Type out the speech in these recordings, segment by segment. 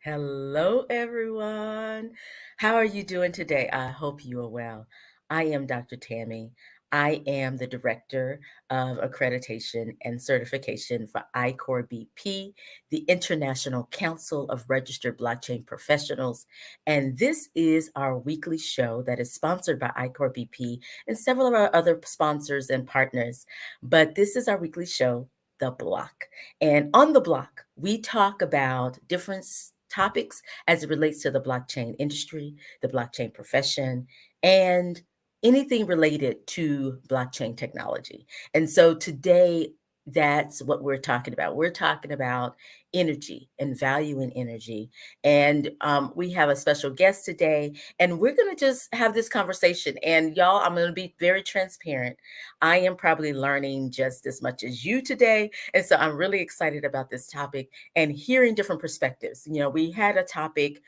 Hello, everyone. How are you doing today? I hope you are well. I am Dr. Tammy. I am the Director of Accreditation and Certification for ICORBP, the International Council of Registered Blockchain Professionals. And this is our weekly show that is sponsored by ICORBP and several of our other sponsors and partners. But this is our weekly show, The Block. And on The Block, we talk about different topics as it relates to the blockchain industry, the blockchain profession, and anything related to blockchain technology. And so today, that's what we're talking about. We're talking about energy and value in energy. And we have a special guest today, and we're going to just have this conversation. And y'all, I'm going to be very transparent. I am probably learning just as much as you today. And so I'm really excited about this topic and hearing different perspectives. We had a topic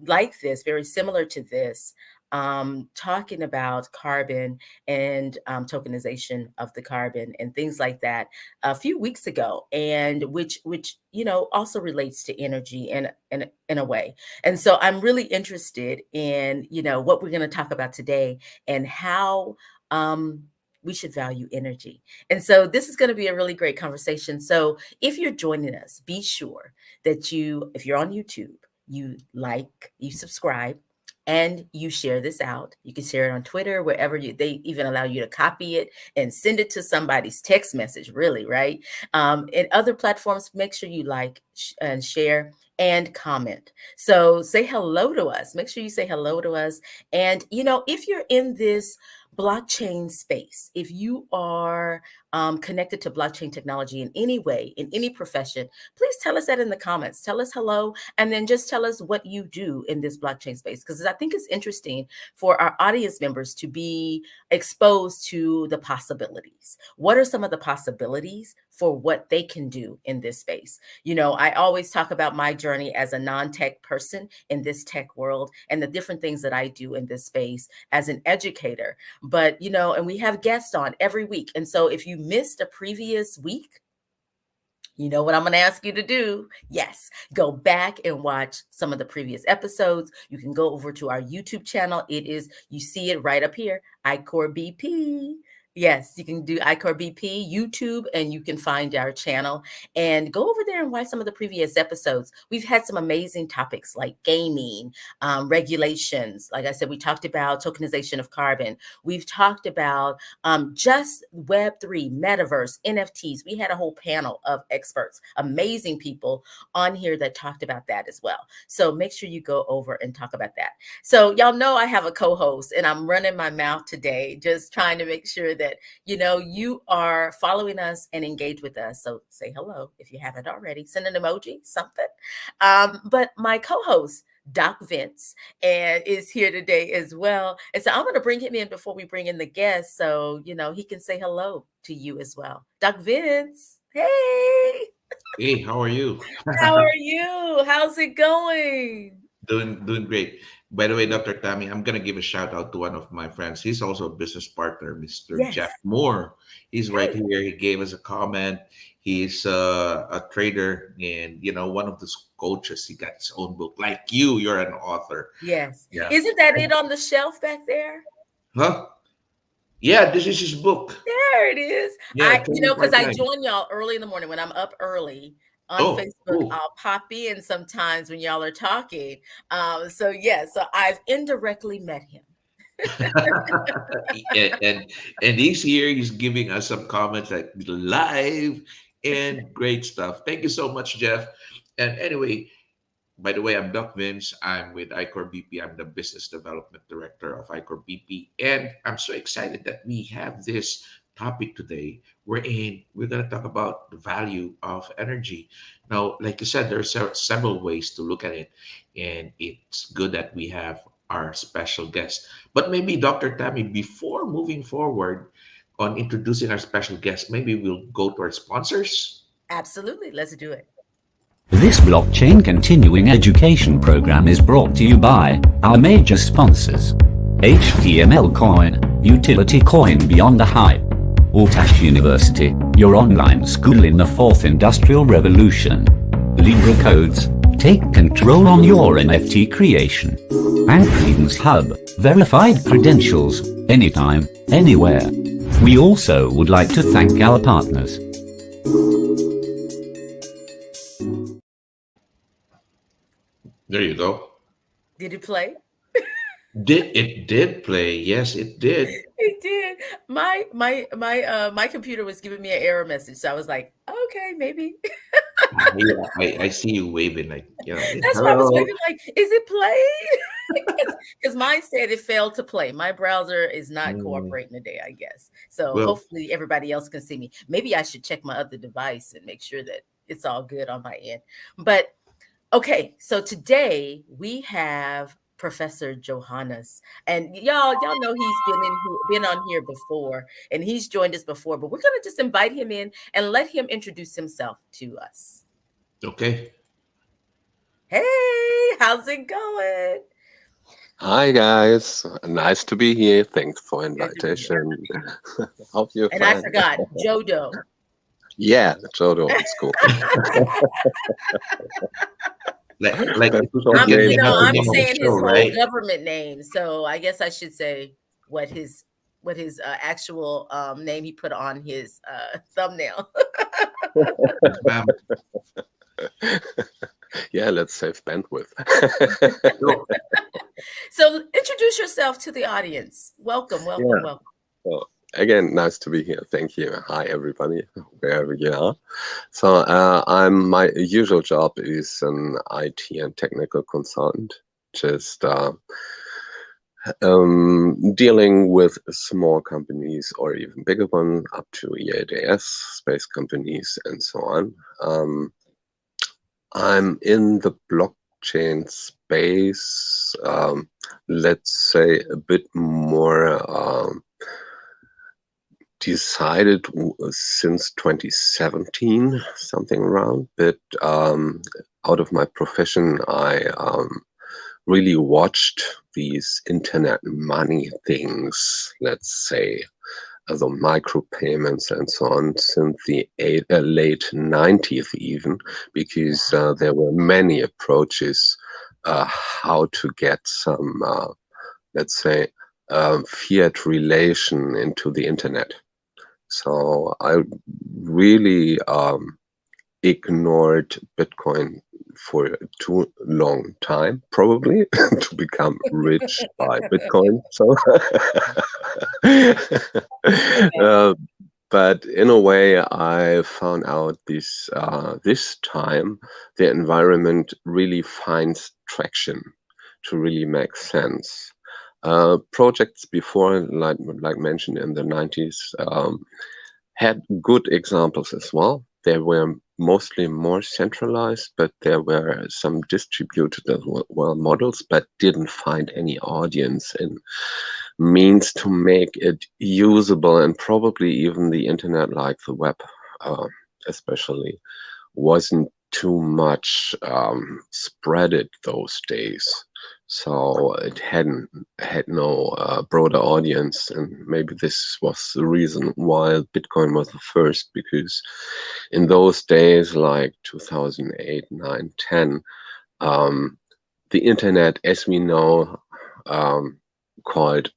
like this, very similar to this, talking about carbon and tokenization of the carbon and things like that a few weeks ago, and which also relates to energy in a way. And so I'm really interested in what we're going to talk about today and how we should value energy. And so this is going to be a really great conversation. So if you're joining us, be sure that if you're on YouTube, you subscribe, and you share this out. You can share it on Twitter, wherever they even allow you to copy it and send it to somebody's text message, really, right? In other platforms, make sure you like and share and comment. So say hello to us. Make sure you say hello to us. And, if you're in this blockchain space, if you are connected to blockchain technology in any way, in any profession, please tell us that in the comments. Tell us hello, and then just tell us what you do in this blockchain space, because I think it's interesting for our audience members to be exposed to the possibilities. What are some of the possibilities for what they can do in this space? I always talk about my journey as a non-tech person in this tech world and the different things that I do in this space as an educator. But, and we have guests on every week. And so if you missed a previous week, you know what I'm going to ask you to do? Yes, go back and watch some of the previous episodes. You can go over to our YouTube channel. You see it right up here, ICORBP. Yes, you can do ICORBP YouTube, and you can find our channel and go over there and watch some of the previous episodes. We've had some amazing topics like gaming, regulations. Like I said, we talked about tokenization of carbon. We've talked about just Web3, metaverse, NFTs. We had a whole panel of experts, amazing people on here that talked about that as well. So make sure you go over and talk about that. So y'all know I have a co-host, and I'm running my mouth today, just trying to make sure that you are following us and engage with us. So say hello if you haven't already. Send an emoji, something. But my co-host, Doc Vince, is here today as well. And so I'm going to bring him in before we bring in the guest, so he can say hello to you as well. Doc Vince, hey. Hey, how are you? How are you? How's it going? Doing great. By the way, Dr. Tammy, I'm gonna give a shout out to one of my friends. He's also a business partner, Mr. Yes. Jeff Moore. He's right Hey. here. He gave us a comment. He's a trader and one of those coaches. He got his own book. Like you're an author. Yes. Yeah. Isn't that it on the shelf back there? Huh? Yeah, this is his book. There it is. Yeah, Because I join y'all early in the morning when I'm up early on Facebook. cool. I'll pop in sometimes when y'all are talking. So I've indirectly met him. and he's here. He's giving us some comments like live and great stuff. Thank you so much, Jeff. And anyway, by the way, I'm Doc Vince. I'm with ICORBP. I'm the Business Development Director of ICORBP. And I'm so excited that we have this topic today wherein we're going to talk about the value of energy. Now, like you said, there's several ways to look at it. And it's good that we have our special guest. But maybe, Dr. Tammy, before moving forward on introducing our special guest, maybe we'll go to our sponsors. Absolutely. Let's do it. This blockchain continuing education program is brought to you by our major sponsors: HTML Coin, Utility Coin Beyond the Hype; Althash University, your online school in the fourth industrial revolution; Libra Codes, Take control on your NFT creation. And Credence Hub, verified credentials, anytime, anywhere. We also would like to thank our partners. There you go. Did it play? It did play? Yes, it did. It did. My computer was giving me an error message, so I was like, okay, maybe. Yeah, I see you waving like, That's why I was hello. waving like, is it playing? Because mine said it failed to play. My browser is not Mm, cooperating today, I guess. So well, hopefully everybody else can see me. Maybe I should check my other device and make sure that it's all good on my end. But okay, so today we have Professor Johannes, and y'all know he's been on here before, and he's joined us before. But we're gonna just invite him in and let him introduce himself to us. okay. Hey, how's it going? Hi guys, nice to be here. Thanks for Good to be here. invitation. Hope you're And I fine. forgot Jodo. Yeah, Jodo, it's cool. Like That's it was short like I'm, in name you the know, for I'm name of the saying show, his whole right? government name, so I guess I should say what his actual name he put on his thumbnail. Yes, ma'am. Yeah, let's save bandwidth. So, So introduce yourself to the audience. Welcome, welcome, Yeah, welcome. so again, nice to be here. Thank you. Hi everybody, wherever you are. So my usual job is an IT and technical consultant, just dealing with small companies or even bigger one, up to EADS, space companies, and so on. I'm in the blockchain space, let's say a bit more decided since 2017, something around. But out of my profession, I really watched these internet money things, let's say, the micropayments and so on, since the late 90s even, because there were many approaches how to get some, let's say, fiat relation into the internet. So I really ignored Bitcoin for a too long time, probably, to become rich by Bitcoin. So, but in a way, I found out this time the environment really finds traction to really make sense. Projects before, like mentioned in the 90s, had good examples as well. They were mostly more centralized, but there were some distributed as well models, but didn't find any audience and means to make it usable. And probably even the internet, like the web, especially, wasn't too much spreaded those days. So it had no broader audience, and maybe this was the reason why Bitcoin was the first, because in those days, like 2008, 9, 10, the internet, as we know, called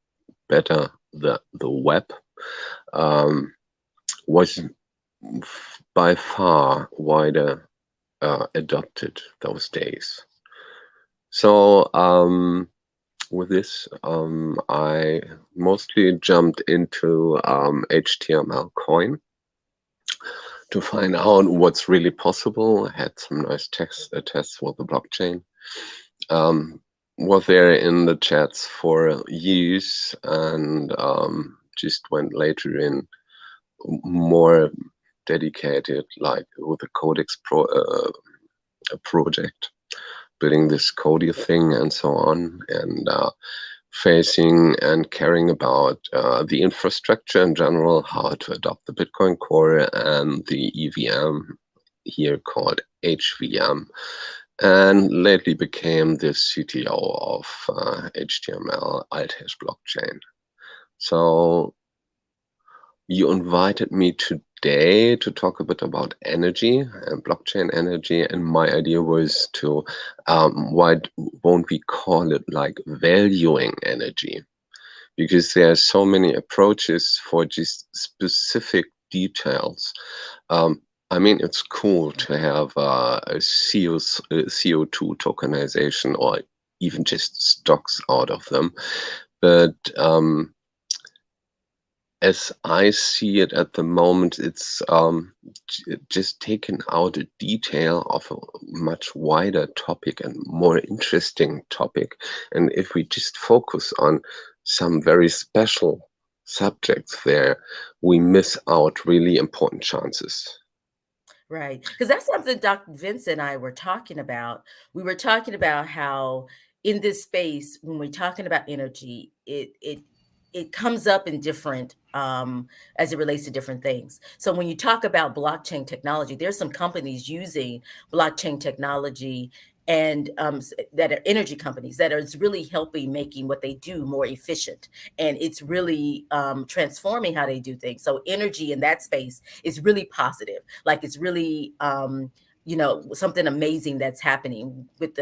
better the web, was by far wider adopted those days. So with this, I mostly jumped into HTML coin to find out what's really possible. I had some nice tests for the blockchain. Was there in the chats for use, and just went later in more dedicated, like with the Codex project, building this Cody thing and so on, and facing and caring about the infrastructure in general, how to adopt the Bitcoin core and the EVM, here called HVM, and lately became the CTO of HTML Althash blockchain. So you invited me to today to talk a bit about energy and blockchain energy. And my idea was to, why won't we call it like valuing energy? Because there are so many approaches for just specific details. I mean, it's cool to have a CO2 tokenization or even just stocks out of them. But as I see it at the moment, it's just taken out a detail of a much wider topic and more interesting topic. And if we just focus on some very special subjects there, we miss out really important chances. Right. Because that's something Dr. Vincent and I were talking about. We were talking about how in this space, when we're talking about energy, it comes up in different as it relates to different things. So when you talk about blockchain technology, there's some companies using blockchain technology and that are energy companies that are really helping making what they do more efficient, and it's really transforming how they do things. So energy in that space is really positive. Like it's really something amazing that's happening with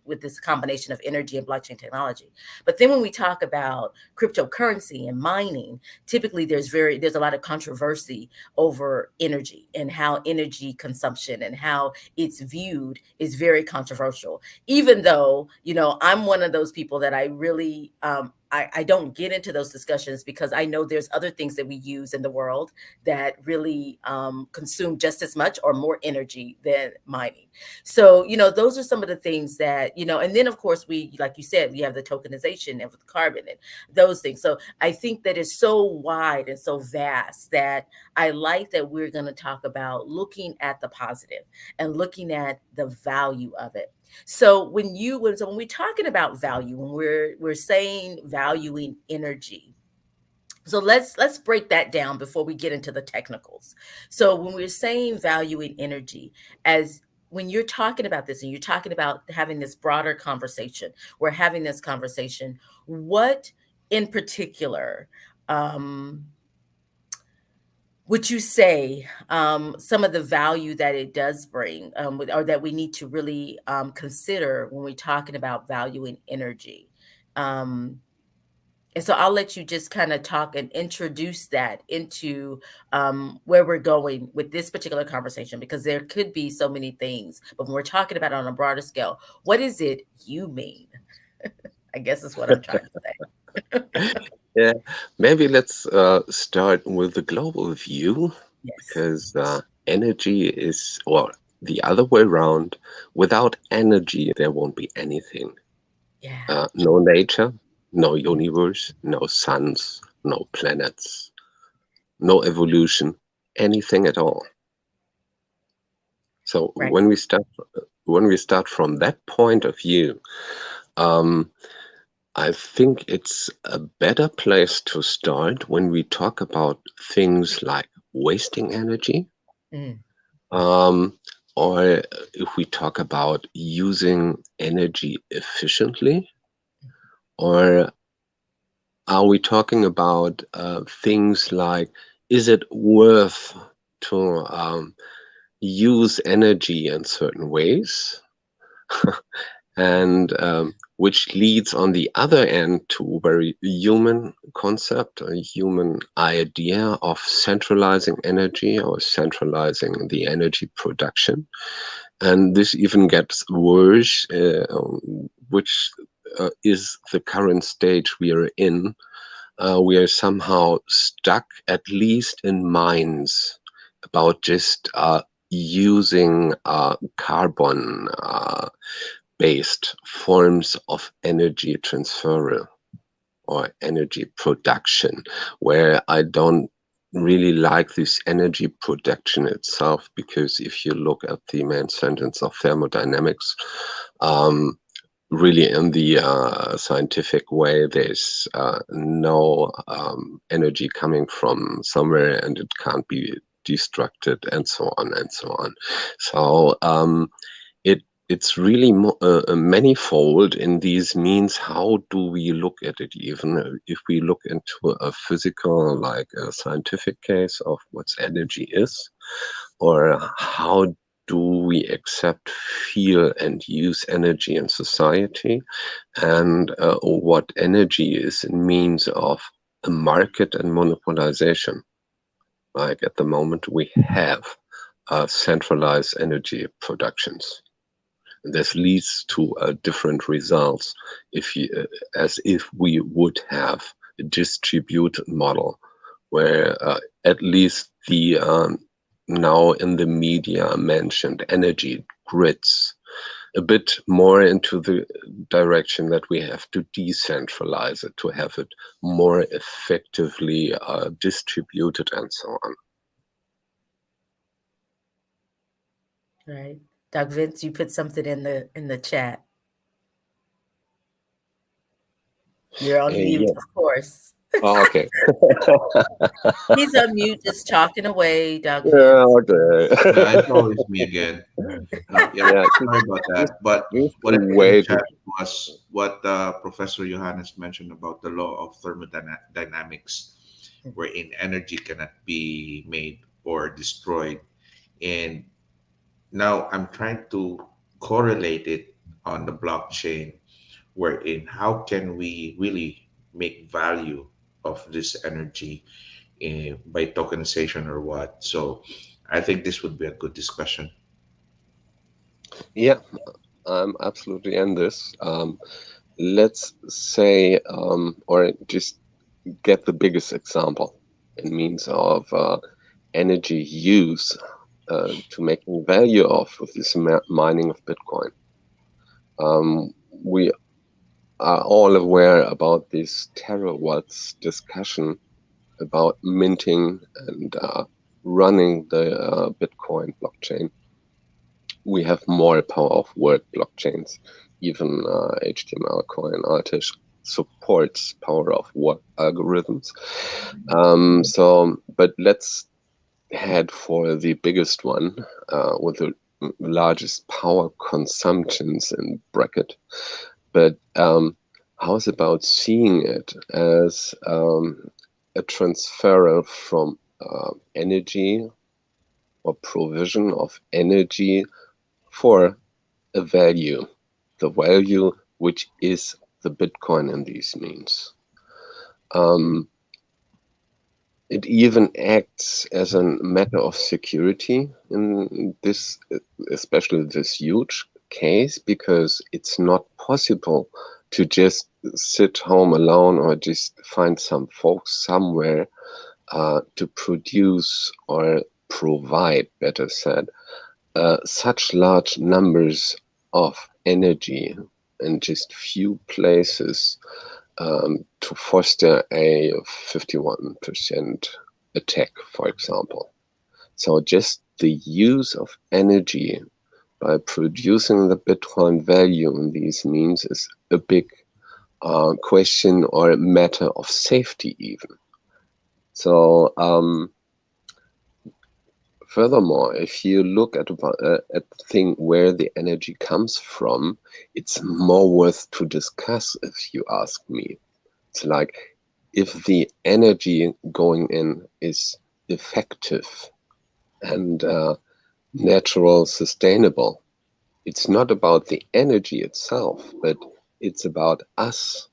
with this combination of energy and blockchain technology. But then when we talk about cryptocurrency and mining, typically there's a lot of controversy over energy and how energy consumption and how it's viewed is very controversial. Even though, I'm one of those people that I really I don't get into those discussions because I know there's other things that we use in the world that really consume just as much or more energy than mining. So, those are some of the things that, and then of course we, like you said, we have the tokenization and with carbon and those things. So I think that it's so wide and so vast that I like that we're going to talk about looking at the positive and looking at the value of it. So when we're talking about value, when we're saying valuing energy, so let's break that down before we get into the technicals. So when we're saying valuing energy, as when you're talking about this and you're talking about having this broader conversation, we're having this conversation, what in particular would you say some of the value that it does bring, or that we need to really consider when we're talking about valuing energy? And so I'll let you just kind of talk and introduce that into where we're going with this particular conversation, because there could be so many things. But when we're talking about it on a broader scale, what is it you mean? I guess is what I'm trying to say. Yeah, maybe let's start with the global view, Yes. because energy is, or the other way around, without energy, there won't be anything. Yeah. No nature, no universe, no suns, no planets, no evolution, anything at all. So Right. when we start from that point of view, I think it's a better place to start when we talk about things like wasting energy, Mm. or if we talk about using energy efficiently, or are we talking about things like, is it worth to use energy in certain ways? And which leads on the other end to a very human concept, a human idea of centralizing energy or centralizing the energy production. And this even gets worse, which is the current stage we are in. We are somehow stuck, at least in minds, about just using carbon based forms of energy transfer or energy production, where I don't really like this energy production itself, because if you look at the main sentence of thermodynamics, really in the scientific way, there's no energy coming from somewhere and it can't be destructed, and so on and so on. So it it's really manifold in these means. How do we look at it? Even if we look into a physical, like a scientific case of what energy is, or how do we accept, feel, and use energy in society, and what energy is in means of a market and monopolization. Like at the moment, we have centralized energy productions. This leads to different results as if we would have a distributed model where at least the now in the media mentioned energy grids a bit more into the direction that we have to decentralize it, to have it more effectively distributed and so on. Right. Doc Vince, you put something in the chat. You're on mute, Yeah. of course. Oh, okay. He's on mute, just talking away, Doc Yeah, Vince. okay. Yeah, it's always me again. Yeah, Yeah, sorry about that. But just what I put in the wait. chat was what Professor Johannes mentioned about the law of thermodynamics, wherein energy cannot be made or destroyed. And now I'm trying to correlate it on the blockchain, wherein how can we really make value of this energy by tokenization or what? So I think this would be a good discussion. Yeah, I'm absolutely in this. Let's say, or just get the biggest example in means of energy use to making value of this mining of Bitcoin. We are all aware about this terawatts discussion about minting and running the Bitcoin blockchain. We have more power of work blockchains. Even HTML coin Althash supports power of work algorithms. But let's head for the biggest one with the largest power consumptions in bracket. But how's about seeing it as a transfer from energy or provision of energy for a value, the value which is the Bitcoin in these means. It even acts as a matter of security in this, especially this huge case, because it's not possible to just sit home alone or just find some folks somewhere to produce or provide, better said, such large numbers of energy in just few places to foster a 51% attack, for example. So just the use of energy by producing the Bitcoin value in these means is a big question or a matter of safety even. So furthermore, if you look at the thing where the energy comes from, it's more worth to discuss if you ask me. It's like if the energy going in is effective and natural, sustainable, it's not about the energy itself, but it's about us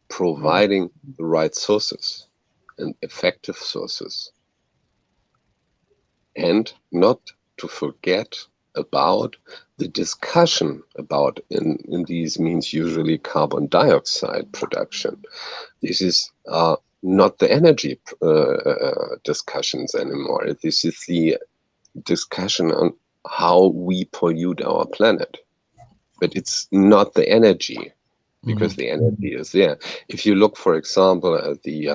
providing the right sources and effective sources. And not to forget about the discussion about in these means usually carbon dioxide production. This is not the energy discussions anymore. This is the discussion on how we pollute our planet. But it's not the energy, because the energy is there. If you look, for example, at the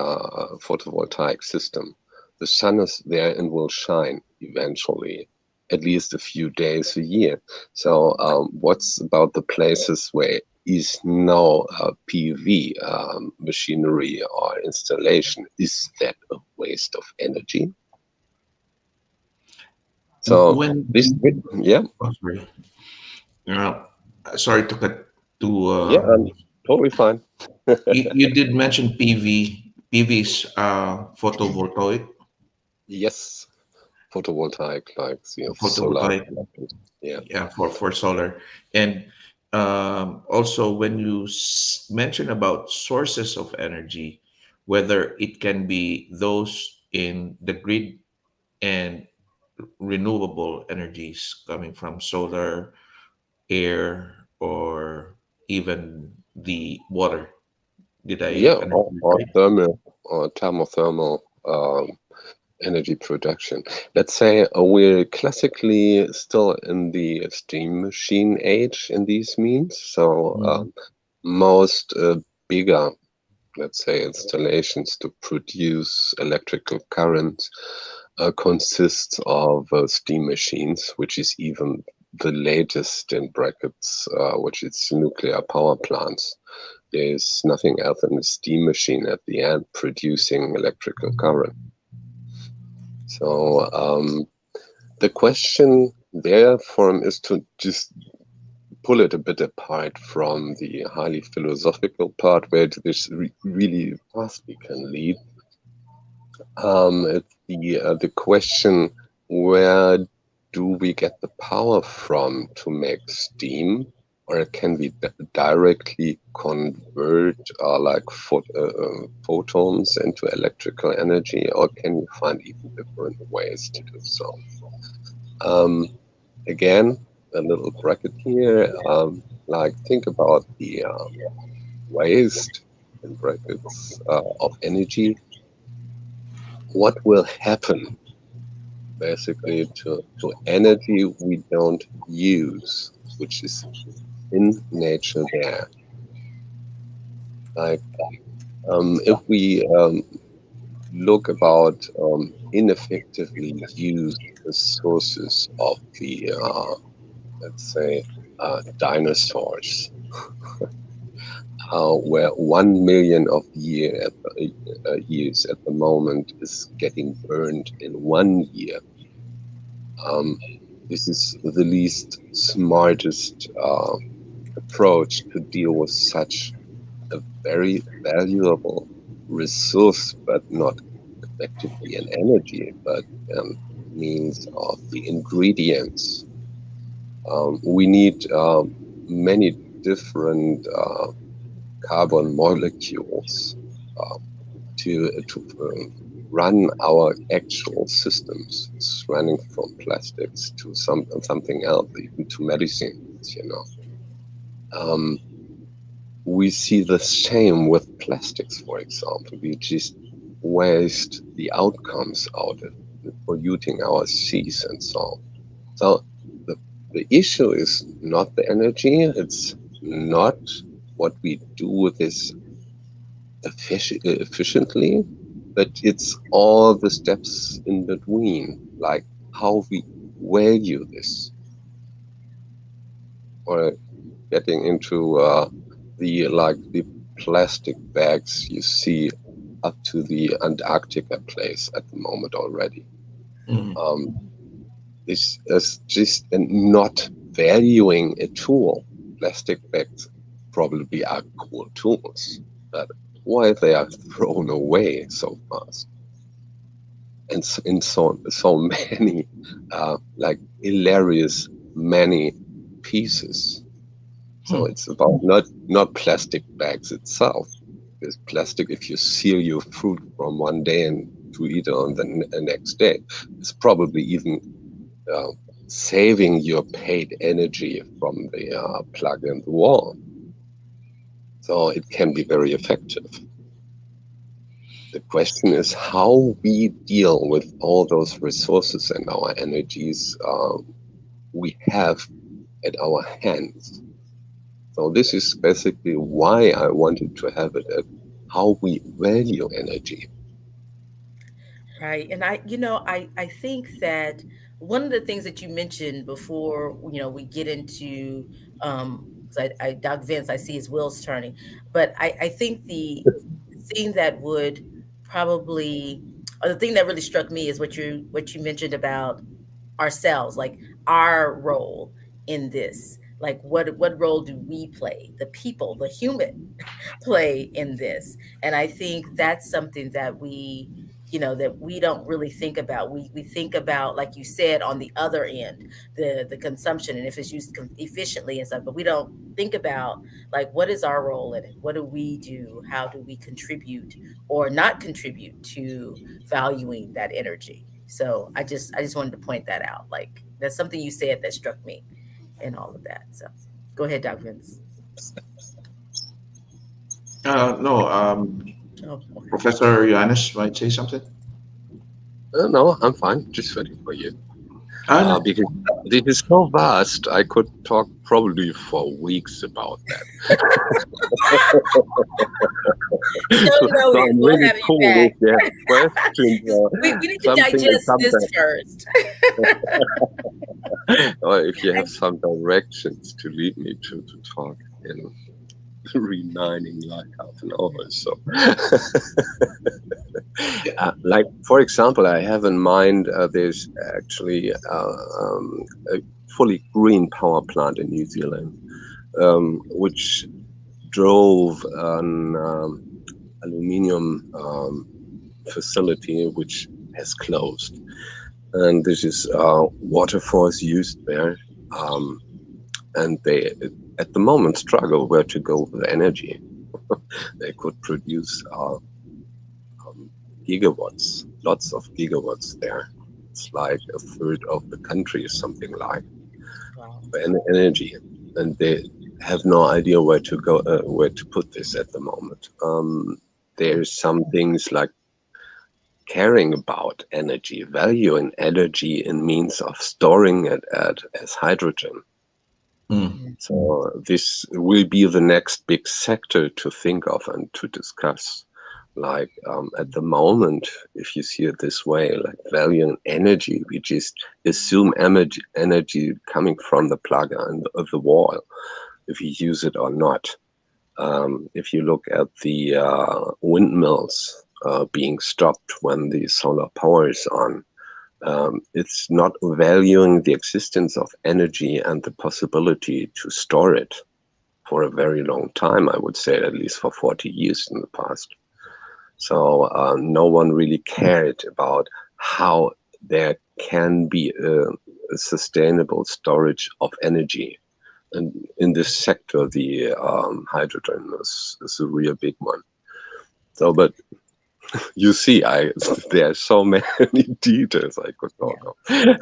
photovoltaic system, the sun is there and will shine eventually, at least a few days a year. So what's about the places where is no PV machinery or installation? Is that a waste of energy? So When this, yeah. oh, sorry. Uh, Sorry to cut to Yeah, I'm totally fine. you did mention PV. PV's photovoltaic, Yes, photovoltaic, like solar photovoltaic, collectors. Yeah. yeah, for solar. And also when you mention about sources of energy, whether it can be those in the grid and renewable energies coming from solar, air, or even the water. Did I Yeah, understand it or right? thermal or thermothermal energy production. Let's say we're classically still in the steam machine age in these means. So Mhm. most bigger, let's say, installations to produce electrical current consists of steam machines, which is even the latest in brackets, which is nuclear power plants. There's nothing else than a steam machine at the end producing electrical current. So the question therefore is to just pull it a bit apart from the highly philosophical part where this really vastly can lead. It's the question, where do we get the power from to make steam, or can we directly convert photons into electrical energy, or can you find even different ways to do so? Um, Again, a little bracket here. Like think about the waste in brackets of energy. What will happen basically to energy we don't use, which is in nature there? Like if we look about ineffectively used sources of the let's say dinosaurs, where 1 million of years at the moment is getting burned in 1 year. Um, this is the least smartest approach to deal with such a very valuable resource, but not effectively an energy, but means of the ingredients. We need many different carbon molecules uh, to run our actual systems. It's running from plastics to something else, even to medicines. You know, um, we see the same with plastics, for example. We just waste the outcomes out of polluting our seas and so on. So the the issue is not the energy. It's not what we do with this efficiently, but it's all the steps in between, like how we value this, or getting into the plastic bags you see up to the Antarctica place at the moment already. Mhm. Um, this is just not valuing a tool. Plastic bags probably are cool tools, but why they are thrown away so fast? And in so many like hilarious many pieces. So Hmm. it's about not plastic bags itself. Because plastic, if you seal your fruit from one day and to eat it on the next day, it's probably even uh, saving your paid energy from the plug in the wall. So it can be very effective. The question is how we deal with all those resources and our energies we have at our hands. So this is basically why I wanted to have it at how we value energy. Right. And I think that one of the things that you mentioned before, we get into, 'cause Doc Vince, I see his wheels turning, but I think the thing that would probably, or the thing that really struck me is what you mentioned about ourselves, like our role in this. Like what role do we play, the people, the human, play in this? And I think that's something that that we don't really think about. We think about, like you said, on the other end, the consumption, and if it's used efficiently and stuff, but we don't think about, like, what is our role in it? What do we do? How do we contribute or not contribute to valuing that energy? So I just wanted to point that out. Like, that's something you said that struck me and all of that. So go ahead, Dr. Vince. No, Oh, okay. Professor Johannes might say something. No, I'm fine. Just waiting for you. No. Because it is so vast, I could talk probably for weeks about that. So I'm We'll really have you cool back. if you have questions We need to digest this first. or if you have some directions to lead me to talk in reminding like half an hour or so. Like, for example, I have in mind there's actually a fully green power plant in New Zealand, which drove an aluminium facility which has closed. And this is water force used there. And they, at the moment, struggle where to go with energy. They could produce gigawatts, lots of gigawatts there. It's like a third of the country is something like energy, and they have no idea where to go, where to put this at the moment. There's some things like caring about energy, valuing energy in means of storing it as hydrogen. So this will be the next big sector to think of and to discuss. Like at the moment, if you see it this way, like valuing energy, we just assume energy coming from the plug and the wall, if you use it or not. If you look at the windmills being stopped when the solar power is on, it's not valuing the existence of energy and the possibility to store it for a very long time, I would say, at least for 40 years in the past. So no one really cared about how there can be a sustainable storage of energy. And in this sector, the hydrogen is a real big one. So, but you see, there are so many details I could talk of. And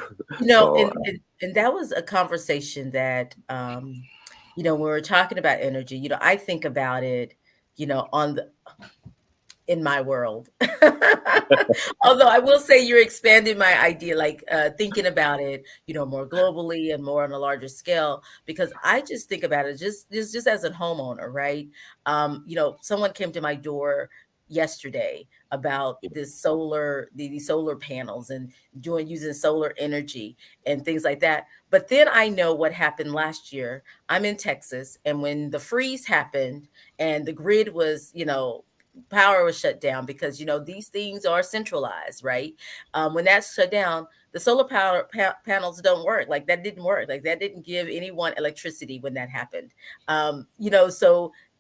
that was a conversation that, when we're talking about energy, I think about it, in my world. Although I will say you're expanding my idea, like thinking about it, more globally and more on a larger scale, because I just think about it just as a homeowner, right? Someone came to my door yesterday about these solar panels and using solar energy and things like that. But then I know what happened last year. I'm in Texas, and when the freeze happened and the grid was, power was shut down, because these things are centralized, right? When that's shut down, the solar power panels don't work. Like, that didn't work. Like, that didn't give anyone electricity when that happened.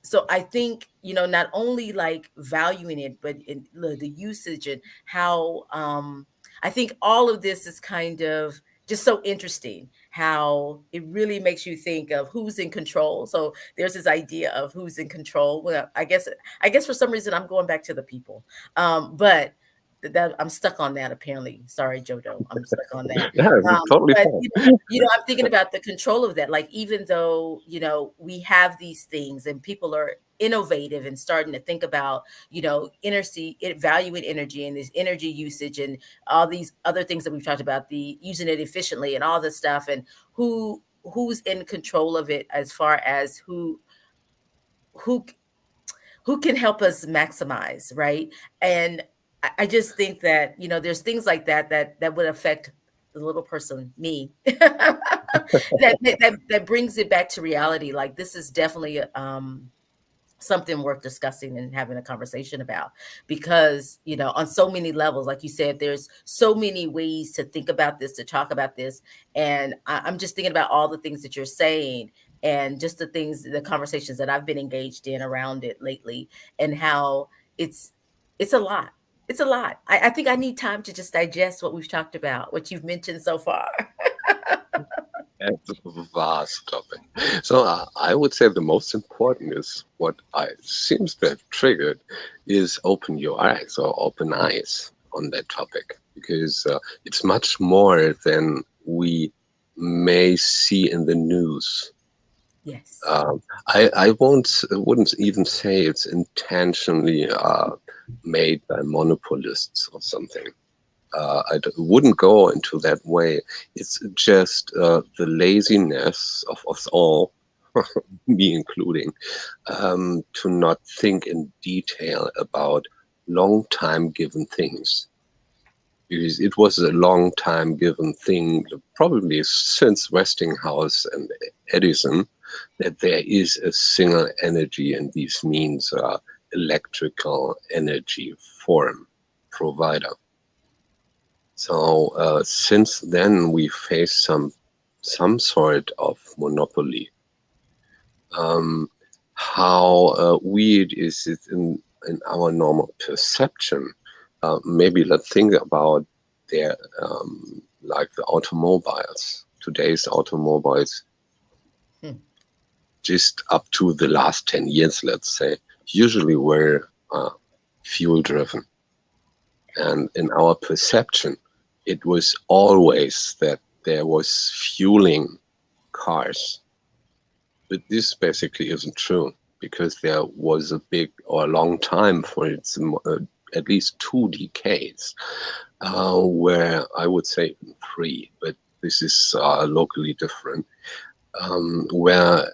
So I think, not only like valuing it, but in the usage and how, I think all of this is kind of just so interesting, how it really makes you think of who's in control. So there's this idea of who's in control. Well, I guess for some reason I'm going back to the people. But that I'm stuck on that, apparently. Sorry, Jodo, I'm stuck on that. Yeah, totally But fine. I'm thinking about the control of that. Like, even though we have these things and people are innovative and starting to think about valuing energy and this energy usage and all these other things that we've talked about, the using it efficiently and all this stuff, and who's in control of it, as far as who can help us maximize, right? And I just think that there's things like that would affect the little person, me, that brings it back to reality. Like, this is definitely something worth discussing and having a conversation about, because on so many levels, like you said, there's so many ways to think about this, to talk about this. And I'm just thinking about all the things that you're saying, and just the things, the conversations that I've been engaged in around it lately, and how it's a lot. It's a lot. I think I need time to just digest what we've talked about, what you've mentioned so far. That's a vast topic. So I would say the most important is what I seems to have triggered is open your eyes or open eyes on that topic, because it's much more than we may see in the news. Yes. I wouldn't even say it's intentionally made by monopolists or something. Wouldn't go into that way. It's just the laziness of us all, me including, to not think in detail about long time given things. Because it was a long time given thing, probably since Westinghouse and Edison, that there is a single energy, and this means electrical energy form provider. So since then, we face some sort of monopoly. How weird is it in our normal perception? Maybe let's think about their like the automobiles. Today's automobiles, just up to the last 10 years, let's say, usually were fuel driven. And in our perception, it was always that there was fueling cars. But this basically isn't true, because there was a big or a long time for it's at least 2 decades where I would say 3, but this is locally different, where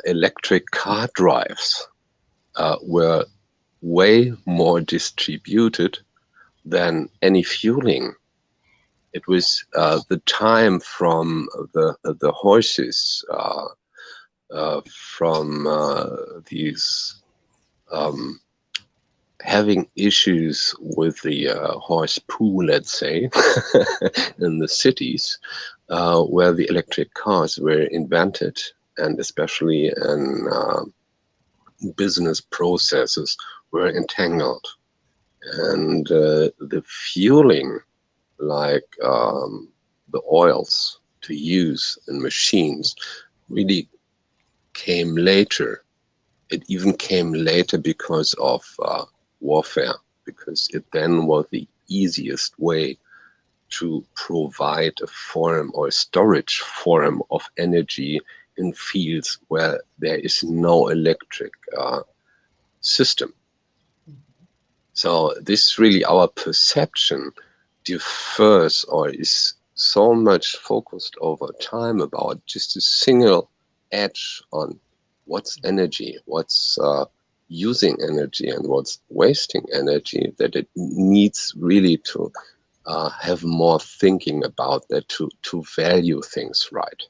electric car drives were way more distributed than any fueling. It was the time from the horses, from these having issues with the horse poo, let's say, in the cities, where the electric cars were invented, and especially in business processes were entangled. And the fueling, like the oils to use in machines, really came later. It even came later because of warfare, because it then was the easiest way to provide a form or a storage form of energy in fields where there is no electric system. So this is really our perception differs, or is so much focused over time about just a single edge on what's energy, what's using energy, and what's wasting energy, that it needs really to have more thinking about that, to value things right.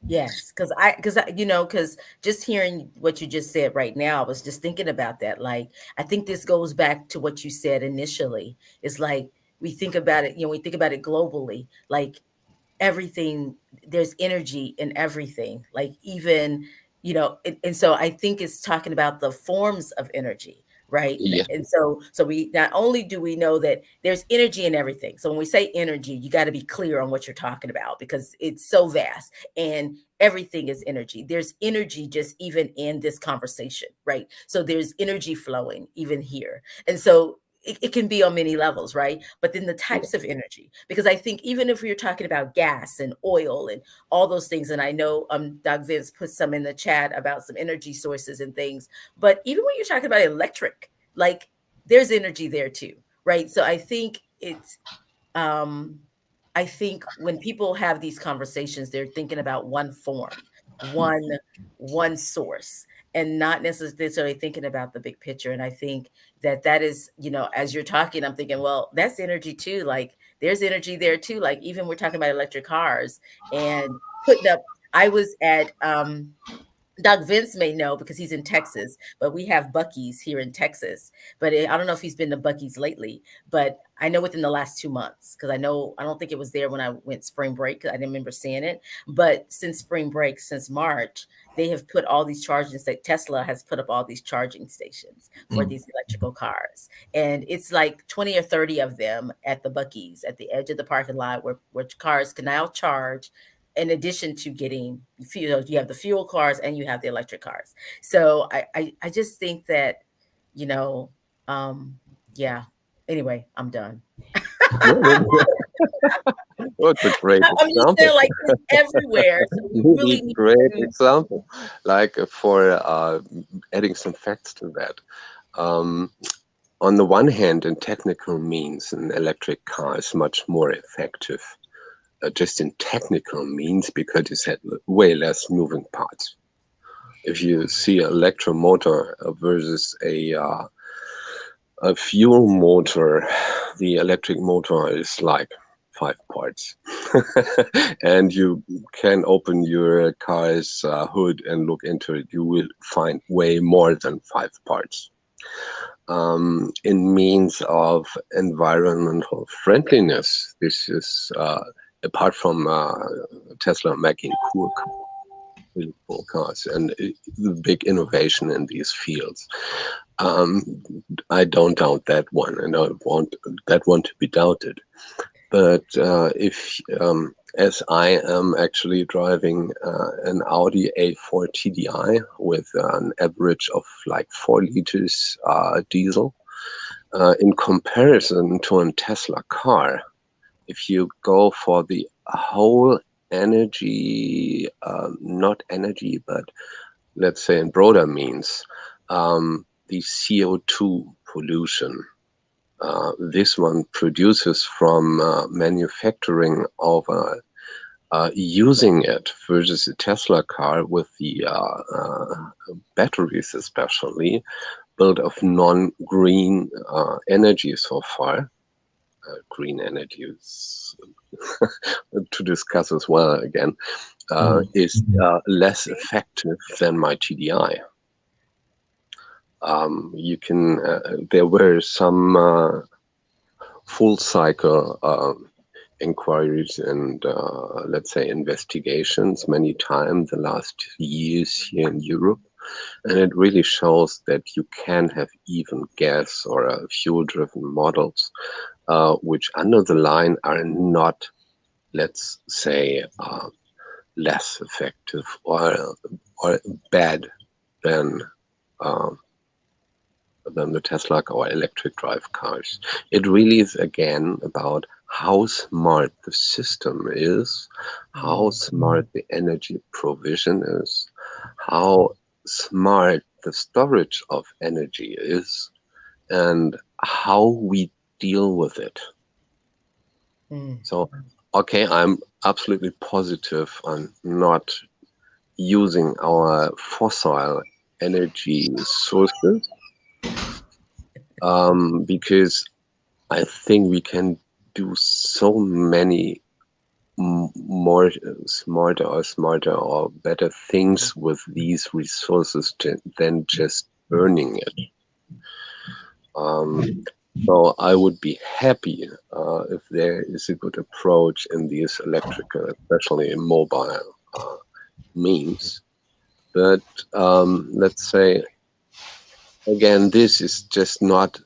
Yes, because because just hearing what you just said right now, I was just thinking about that. Like, I think this goes back to what you said initially. It's like we think about it, we think about it globally, like everything, there's energy in everything, like even, and so I think it's talking about the forms of energy, right? Yeah, And so we not only do we know that there's energy in everything. So when we say energy, you got to be clear on what you're talking about, because it's so vast, and everything is energy. There's energy just even in this conversation, right? So there's energy flowing even here. And so it can be on many levels, right? But then the types of energy, because I think even if we are talking about gas and oil and all those things, and I know Doc Vince put some in the chat about some energy sources and things, but even when you're talking about electric, like there's energy there too, right? So I think um, I think when people have these conversations, they're thinking about one form, one one source, and not necessarily thinking about the big picture. And I think that is, as you're talking, I'm thinking, well, that's energy too. Like there's energy there too. Like even we're talking about electric cars and putting up. I was at Doc Vince may know because he's in Texas, but we have Buc-ee's here in Texas. But I don't know if he's been to Buc-ee's lately, but I know within the last 2 months, because I don't think it was there when I went spring break, 'cause I didn't remember seeing it. But since spring break, since March, they have put all these charging Tesla has put up all these charging stations for these electrical cars. And it's like 20 or 30 of them at the Buc-ee's at the edge of the parking lot where cars can now charge in addition to getting fuel. You have the fuel cars and you have the electric cars. So I just think that, you know, yeah. Anyway, I'm done. What's a great I'm just example? saying, like, it's everywhere. So we really need Great to. example. Like for adding some facts to that. On the one hand, in technical means, an electric car is much more effective. Just in technical means, because it's had way less moving parts. If you see an electromotor versus a fuel motor, the electric motor is like 5 parts. And you can open your car's hood and look into it. You will find way more than 5 parts. In means of environmental friendliness, this is apart from Tesla making cool cars and the big innovation in these fields. I don't doubt that one, and I want that one to be doubted. But if, as I am actually driving an Audi A4 TDI with an average of like 4 liters diesel, in comparison to a Tesla car, if you go for the whole energy, not energy, but let's say in broader means, the CO2 pollution, this one produces from manufacturing of using it versus a Tesla car with the batteries especially, built of non-green energy so far. Green energy is to discuss as well again, is less effective than my TDI. You can, there were some full cycle inquiries and let's say investigations many times the last years here in Europe. And it really shows that you can have even gas or fuel-driven models, which under the line are not, let's say, less effective or bad than the Tesla or electric drive cars. It really is again about how smart the system is, how smart the energy provision is, how smart the storage of energy is, and how we deal with it. So, okay, I'm absolutely positive on not using our fossil energy sources, because I think we can do so many more smarter or better things with these resources than just burning it. So I would be happy if there is a good approach in these electrical, especially in mobile means. But let's say, again, this is just not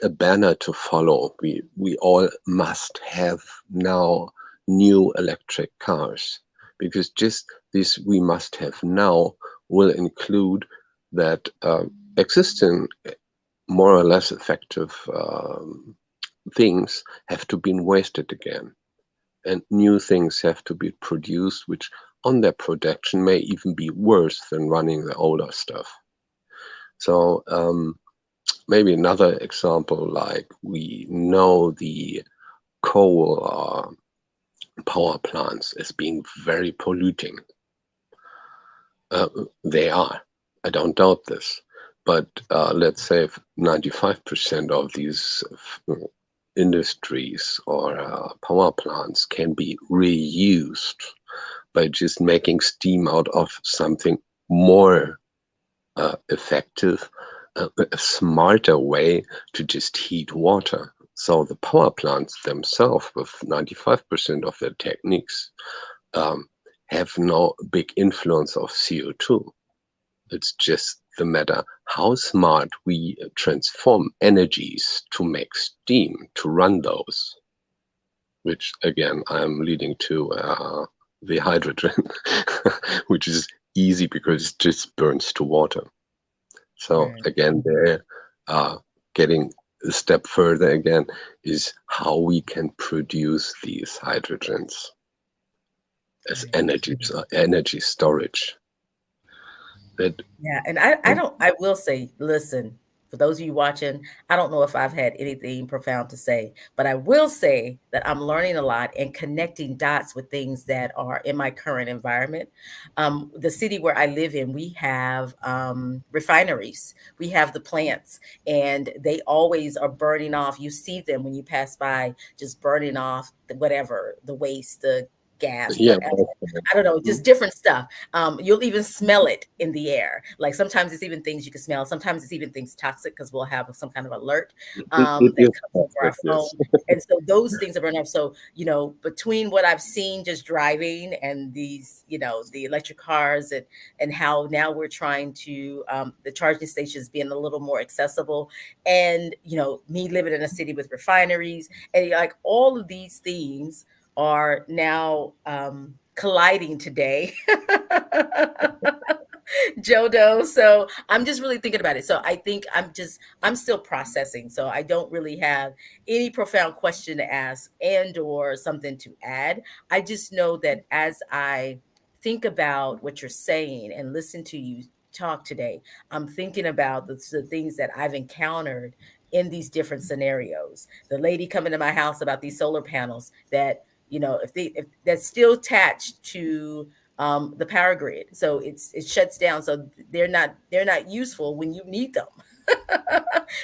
a banner to follow. We all must have now new electric cars, because just this we must have now will include that existing more or less effective things have to be wasted again, and new things have to be produced, which on their production may even be worse than running the older stuff. So maybe another example, like we know the coal power plants as being very polluting. They are, I don't doubt this, but let's say 95% of these industries or power plants can be reused by just making steam out of something more effective, a smarter way to just heat water. So the power plants themselves, with 95% of their techniques, have no big influence of CO2. It's just the matter how smart we transform energies to make steam to run those, which again, I'm leading to the hydrogen, which is easy because it just burns to water. So again, they're getting a step further again, is how we can produce these hydrogens as energy storage. Yeah, and I will say, listen, for those of you watching, I don't know if I've had anything profound to say, but I will say that I'm learning a lot and connecting dots with things that are in my current environment. The city where I live in, we have refineries, we have the plants, and they always are burning off. You see them when you pass by, just burning off whatever, the waste, the gas, whatever. I don't know, just different stuff. You'll even smell it in the air. Like sometimes it's even things you can smell. Sometimes it's even things toxic because we'll have some kind of alert that comes over our phone. And so those things are burning up. So, you know, between what I've seen just driving and these, you know, the electric cars and how now we're trying to the charging stations being a little more accessible, and, you know, me living in a city with refineries, and like all of these things are now colliding today. Jodo. So I'm just really thinking about it. So I think I'm still processing. So I don't really have any profound question to ask and or something to add. I just know that as I think about what you're saying and listen to you talk today, I'm thinking about the things that I've encountered in these different scenarios. The lady coming to my house about these solar panels that, you know, if that's still attached to the power grid, so it shuts down, so they're not useful when you need them.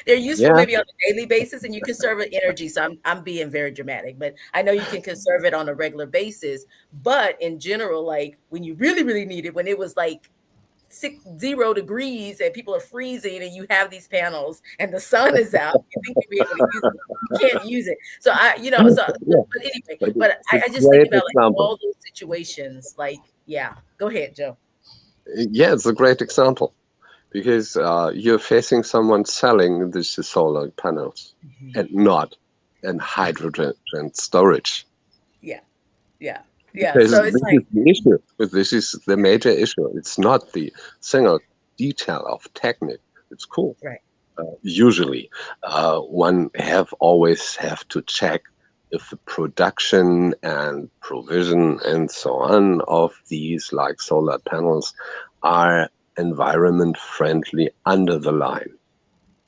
They're useful maybe on a daily basis, and you conserve energy. So I'm being very dramatic, but I know you can conserve it on a regular basis. But in general, like when you really need it, when it was like 0 degrees and people are freezing and you have these panels and the sun is out, you think you'll be able to use it. You can't use it. So but anyway, but I just think about like all those situations, like, yeah, go ahead, Joe. Yeah, it's a great example because you're facing someone selling these solar panels and not in hydrogen storage. Yeah. Because So it's like, is the issue. But this is the major issue. It's not the single detail of technique. It's cool. Right. Usually, one always have to check if the production and provision and so on of these like solar panels are environment friendly under the line.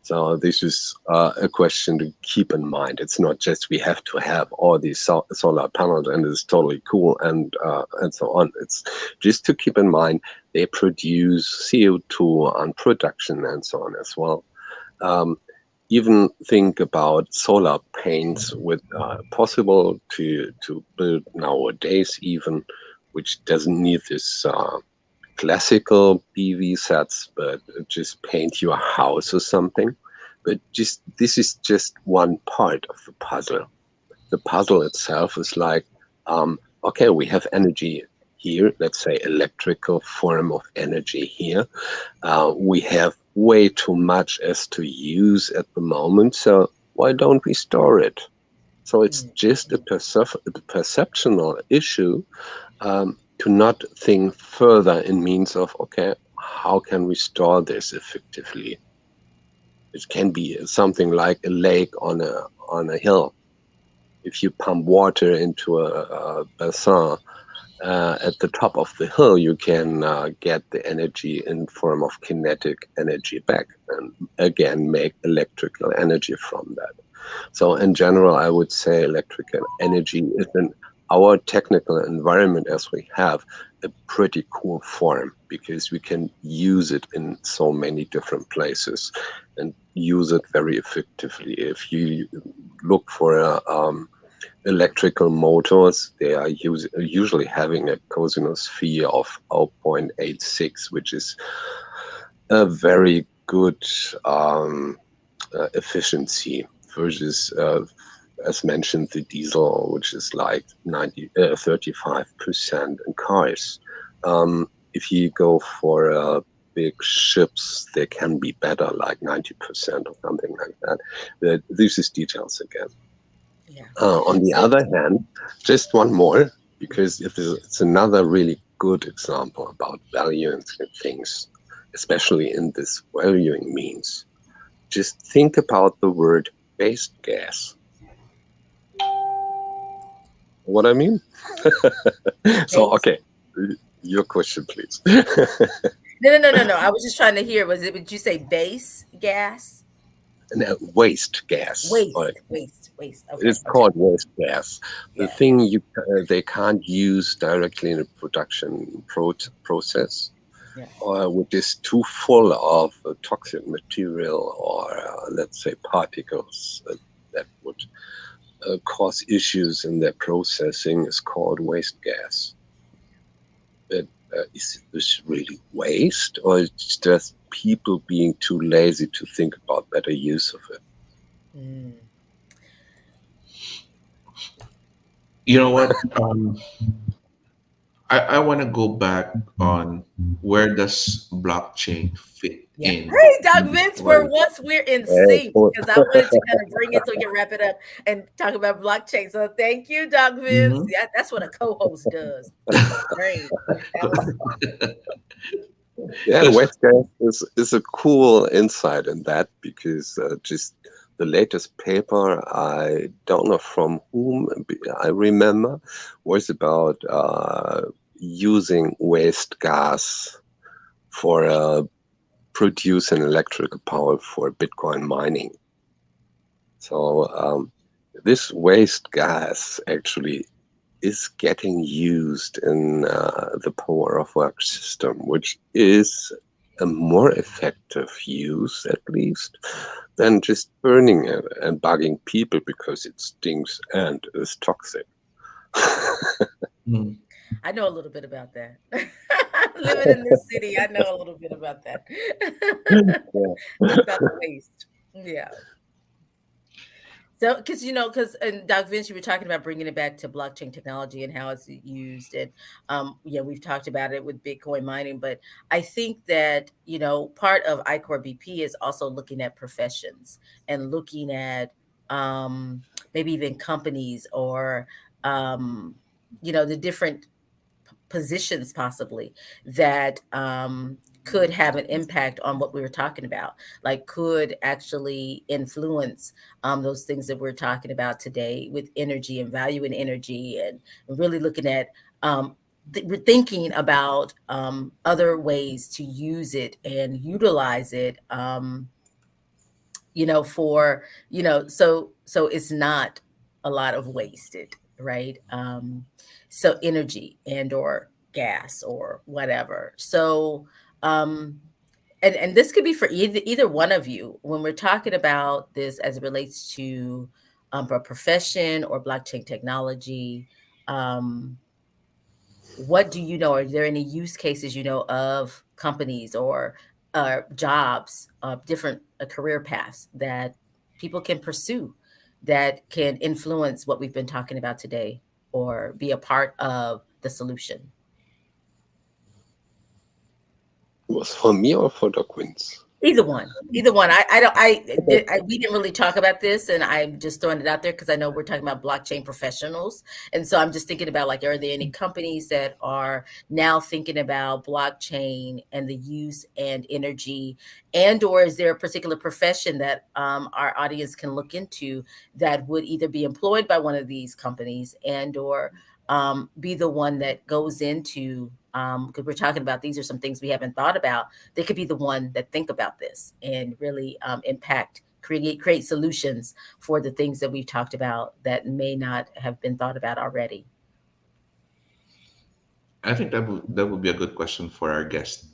So this is a question to keep in mind. It's not just we have to have all these solar panels and it's totally cool and so on. It's just to keep in mind they produce CO2 on production and so on as well. Even think about solar paints with possible to build nowadays even, which doesn't need this classical PV sets, but just paint your house or something. But this is just one part of the puzzle. The puzzle itself is like, okay, we have energy here, let's say electrical form of energy here. We have way too much as to use at the moment, so why don't we store it? So it's just a perceptual issue to not think further in means of, okay, how can we store this effectively? It can be something like a lake on a hill. If you pump water into a bassin at the top of the hill, you can get the energy in form of kinetic energy back and again make electrical energy from that. So in general, I would say electrical energy is in our technical environment as we have a pretty cool form because we can use it in so many different places and use it very effectively. If you look for a electrical motors, they are usually having a cosinus phi of 0.86, which is a very good efficiency versus, as mentioned, the diesel, which is like 35% in cars. If you go for big ships, they can be better, like 90% or something like that. But this is details again. Yeah. On the So, other hand, just one more, because it's another really good example about valuing things, especially in this valuing means. Just think about the word waste gas. What I mean? So, base. okay, your question, please. No. I was just trying to hear. Would you say base gas? No, waste gas. Waste. Okay. It's called waste gas. The Yeah. thing they can't use directly in a production process, Yeah. which is too full of toxic material or let's say particles that would cause issues in their processing, is called waste gas. But is this really waste, or it's just people being too lazy to think about better use of it? Mm. You know what? I want to go back on where does blockchain fit Yeah. in? Hey, Doc Vince, for Well, once we're in Hey, sync because I wanted to kind of bring it so we can wrap it up and talk about blockchain. So thank you, Doc Vince. mhm. Yeah, that's what a co-host does. Pick your brain. That was yeah, Because waste gas is a cool insight in that, because just the latest paper, I don't know from whom, I remember, was about using waste gas for producing electrical power for Bitcoin mining. So this waste gas actually is getting used in the power of work system, which is a more effective use, at least, than just burning it and bugging people because it stinks and is toxic. mm, I know a little bit about that. Living in this city, I know a little bit about that. Yeah. About the waste. Yeah. So, because and Doc Vince, you were talking about bringing it back to blockchain technology and how it's used, and yeah, we've talked about it with Bitcoin mining, but I think that part of ICORBP is also looking at professions and looking at maybe even companies or the different positions possibly that could have an impact on what we were talking about, like could actually influence those things that we're talking about today with energy and value in energy, and really looking at we're thinking about other ways to use it and utilize it for so it's not a lot of wasted, right? So energy and or gas or whatever. So and this could be for either one of you when we're talking about this as it relates to a profession or blockchain technology. What do you know? Are there any use cases of companies or jobs, different career paths that people can pursue that can influence what we've been talking about today or be a part of the solution? Was for me or for Doc Wins? Either one. Either one. I don't. Okay. We didn't really talk about this, and I'm just throwing it out there because I know we're talking about blockchain professionals, and so I'm just thinking about like, are there any companies that are now thinking about blockchain and the use and energy, and or is there a particular profession that our audience can look into that would either be employed by one of these companies and or be the one that goes into because we're talking about these are some things we haven't thought about. They could be the one that think about this and really impact, create solutions for the things that we've talked about that may not have been thought about already. I think that would be a good question for our guest.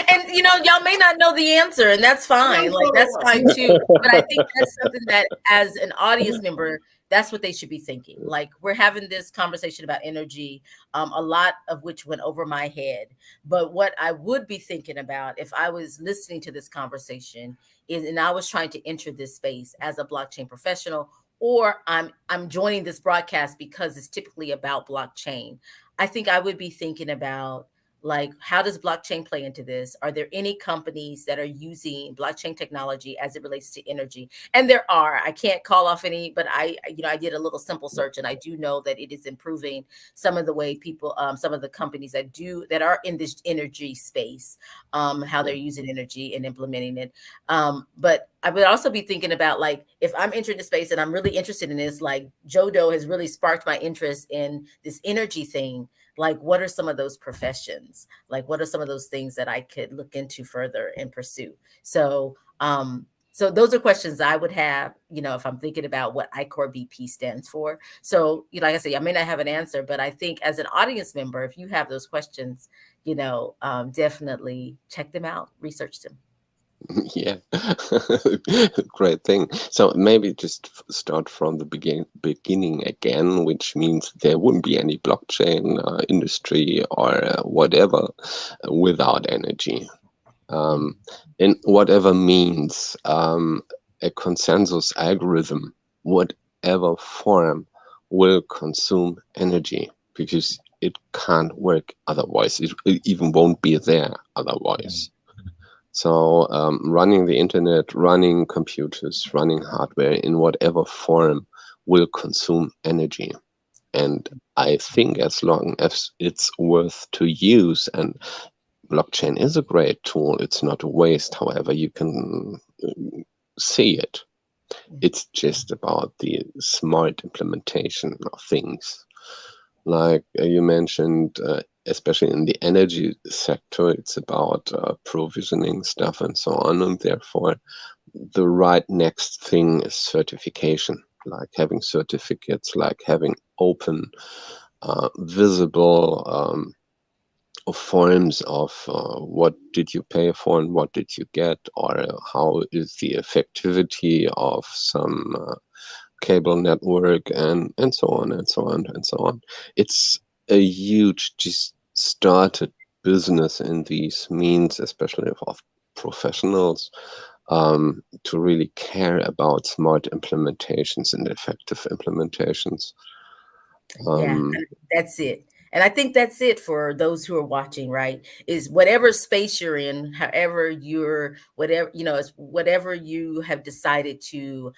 And y'all may not know the answer, and that's fine. Like, that's fine too. But I think that's something that, as an audience member, that's what they should be thinking. Like, we're having this conversation about energy, a lot of which went over my head. But what I would be thinking about if I was listening to this conversation is, and I was trying to enter this space as a blockchain professional, or I'm joining this broadcast because it's typically about blockchain. I think I would be thinking about, like, how does blockchain play into this? Are there any companies that are using blockchain technology as it relates to energy? And there are. I can't call off any, but I did a little simple search, and I do know that it is improving some of the way people, some of the companies that are in this energy space, how they're using energy and implementing it. But I would also be thinking about, like, if I'm entering the space and I'm really interested in this, like Joe Doe has really sparked my interest in this energy thing. Like, what are some of those professions? Like, what are some of those things that I could look into further and pursue? So, so those are questions I would have, if I'm thinking about what ICORBP stands for. So, like I say, I may not have an answer, but I think as an audience member, if you have those questions, definitely check them out, research them. Yeah, great thing. So maybe just start from the beginning again, which means there wouldn't be any blockchain industry or whatever without energy. In whatever means, a consensus algorithm, whatever form, will consume energy because it can't work otherwise. It even won't be there otherwise. So running the internet, running computers, running hardware in whatever form will consume energy. And I think as long as it's worth to use, and blockchain is a great tool, it's not a waste, however you can see it. It's just about the smart implementation of things. Like you mentioned, especially in the energy sector, it's about provisioning stuff and so on. And therefore, the right next thing is certification, like having certificates, like having open, visible forms of what did you pay for and what did you get, or how is the effectivity of some cable network, and so on and so on and so on. It's a huge just started business in these means, especially of professionals, to really care about smart implementations and effective implementations. Yeah, that's it. And I think that's it for those who are watching, right? Is whatever space you're in, however whatever, it's whatever you have decided to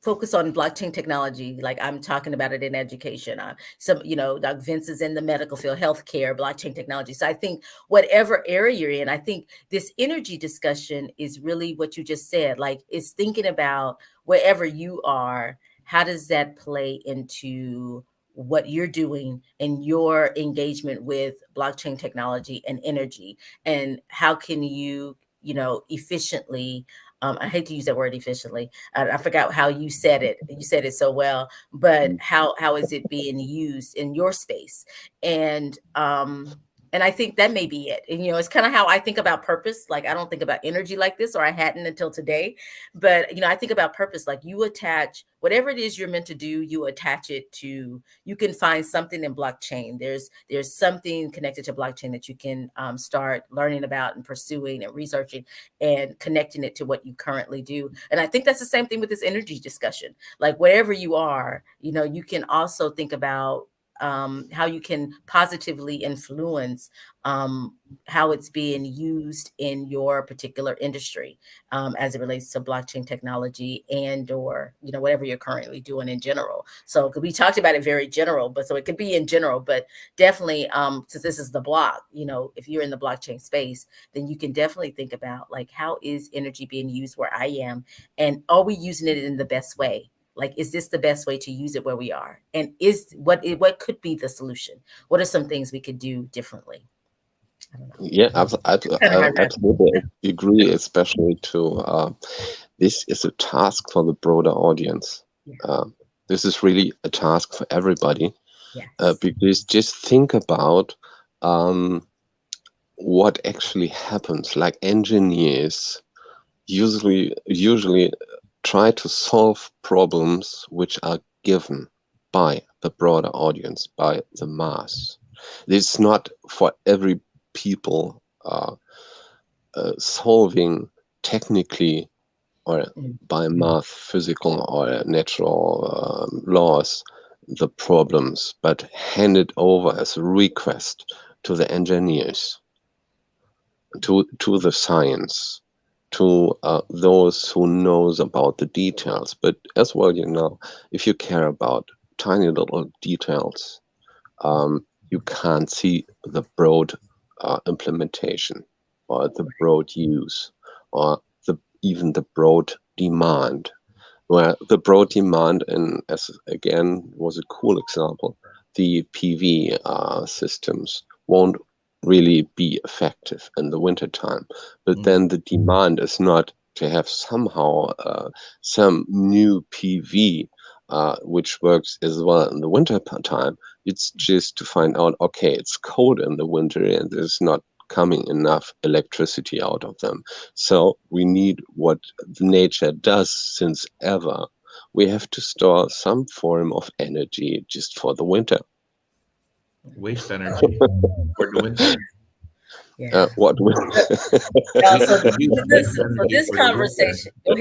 focus on blockchain technology. Like, I'm talking about it in education. Doc Vince is in the medical field, healthcare, blockchain technology. So I think whatever area you're in, I think this energy discussion is really what you just said. Like, it's thinking about wherever you are, how does that play into what you're doing and your engagement with blockchain technology and energy, and how can you, efficiently, I hate to use that word efficiently. I forgot how you said it. You said it so well, but how is it being used in your space? And I think that may be it. And, it's kind of how I think about purpose. Like, I don't think about energy like this, or I hadn't until today. But, I think about purpose. Like, you attach whatever it is you're meant to do, you attach it to, you can find something in blockchain. There's something connected to blockchain that you can start learning about and pursuing and researching and connecting it to what you currently do. And I think that's the same thing with this energy discussion. Like, wherever you are, you can also think about how you can positively influence how it's being used in your particular industry as it relates to blockchain technology or whatever you're currently doing in general. So we talked about it very general, but so it could be in general, but definitely since this is the block, if you're in the blockchain space, then you can definitely think about, like, how is energy being used where I am, and are we using it in the best way? Like, is this the best way to use it where we are? And what could be the solution? What are some things we could do differently? I don't know. Yeah, I absolutely agree, especially to this is a task for the broader audience. Yeah. This is really a task for everybody. Yes. Because just think about what actually happens. Like engineers usually try to solve problems which are given by the broader audience, by the mass. It's not for every people solving technically or by math, physical or natural laws the problems, but hand it over as a request to the engineers, to the science, to those who knows about the details. But as well, if you care about tiny little details, you can't see the broad implementation or the broad use or even the broad demand. Where the broad demand, and as again was a cool example, the PV systems won't really be effective in the wintertime. But then the demand is not to have somehow some new PV which works as well in the winter time. It's just to find out, okay, it's cold in the winter and there's not coming enough electricity out of them. So we need what nature does since ever. We have to store some form of energy just for the winter. Waste energy for the winter. Yeah. What? So this conversation, go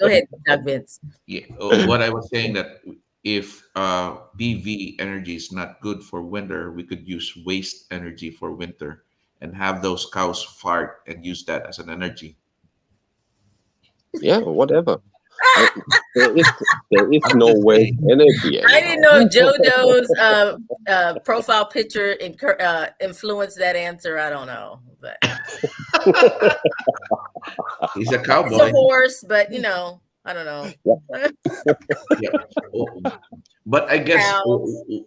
ahead, Doug Vince. Yeah. What I was saying that if PV energy is not good for winter, we could use waste energy for winter and have those cows fart and use that as an energy. Yeah, whatever. There is no waste energy I didn't know JoJo's profile picture influenced that answer. I don't know, but He's a cowboy. he's a horse, but I don't know. Yeah. But I guess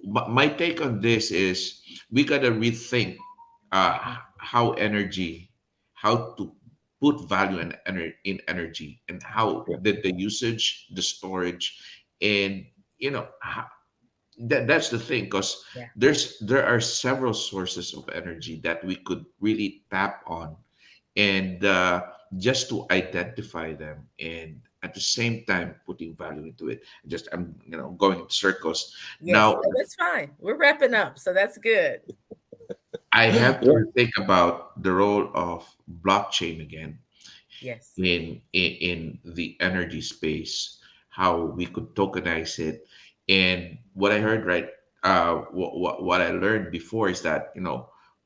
my take on this is we gotta rethink how to put value in energy, and how the usage, the storage, and that's the thing, because there are several sources of energy that we could really tap on, and just to identify them, and at the same time putting value into it. Just I'm going in circles. Yes, Now that's fine. We're wrapping up, so that's good. I have to think about the role of blockchain again. Yes. In the energy space, how we could tokenize it. And what I heard, right, what I learned before is that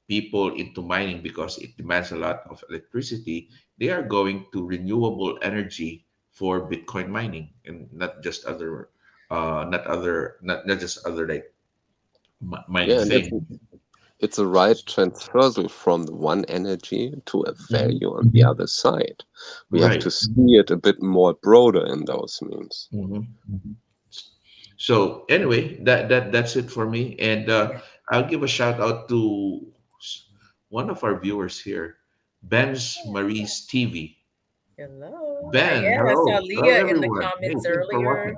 people into mining, because it demands a lot of electricity, they are going to renewable energy for Bitcoin mining, and not just other not just other like mining things. It's a right transversal from the one energy to a value on the other side. We have to see it a bit more broader in those means. So anyway, that's it for me, and I'll give a shout out to one of our viewers here, Ben's Marie's TV. Hello. Ben, I hello. saw Hello, Leah in the everyone. Hey, comments thanks for earlier. watching.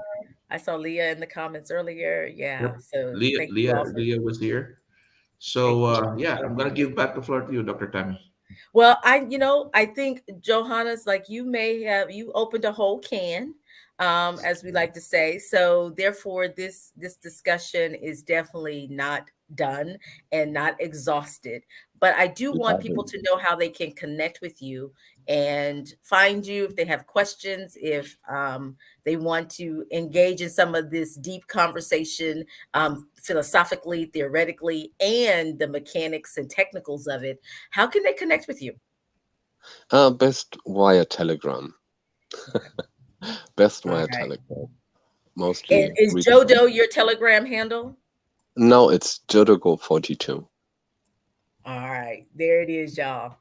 I saw Leah in the comments earlier. Yeah. Yep. So Leah, thank you Leah, all for Leah was here. thank So you. yeah, I'm gonna give back the floor to you, Dr. Tammy. Well, I think Johannes, like you opened a whole can, as we like to say. So therefore, this discussion is definitely not done and not exhausted. But I do want people to know how they can connect with you and find you if they have questions, if they want to engage in some of this deep conversation, philosophically, theoretically, and the mechanics and technicals of it. How can they connect with you? Best via Telegram. Best via Telegram. Mostly. And is Jodo your Telegram handle? No, it's Jodogo42. All right, there it is, y'all.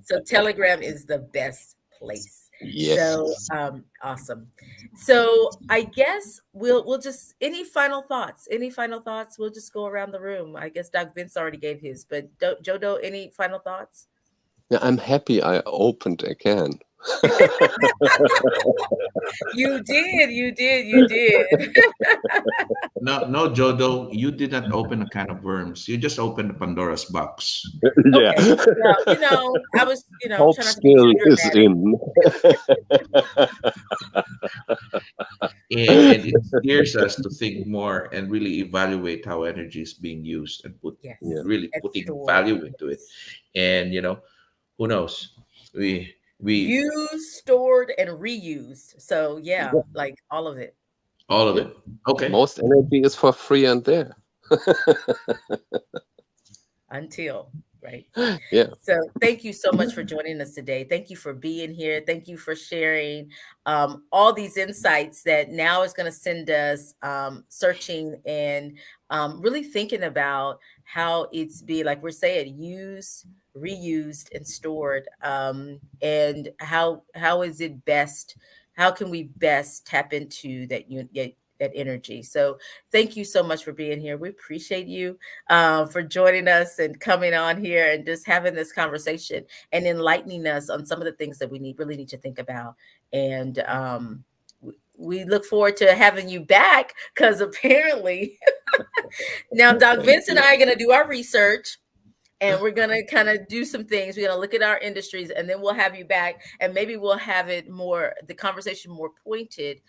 So Telegram is the best place. Yes. So awesome. So I guess we'll just any final thoughts? We'll just go around the room. I guess Doug Vince already gave his, but Jodo, any final thoughts? Yeah, I'm happy I opened again. You did, you did, you did. No, Jodo, you did not open a can of worms. You just opened the Pandora's box. Yeah. Okay. Well, I was, Hope trying not to be still too is dramatic. And it steers us to think more and really evaluate how energy is being used and Yes. really And putting stored. value into it. And who knows? We Used, stored, and reused. So yeah, like all of it. all of Yeah. it. Okay. Most energy is for free and there. Until, right? Yeah. So thank you so much for joining us today. Thank you for being here. Thank you for sharing all these insights that now is going to send us searching and really thinking about how it's be, like we're saying, used, reused, and stored, and how is it best? How can we best tap into that energy? So thank you so much for being here. We appreciate you for joining us and coming on here and just having this conversation and enlightening us on some of the things that we really need to think about. And we look forward to having you back, because apparently now Doc Vince and I are going to do our research. And we're going to kind of do some things. We're going to look at our industries, and then we'll have you back, and maybe we'll have the conversation more pointed,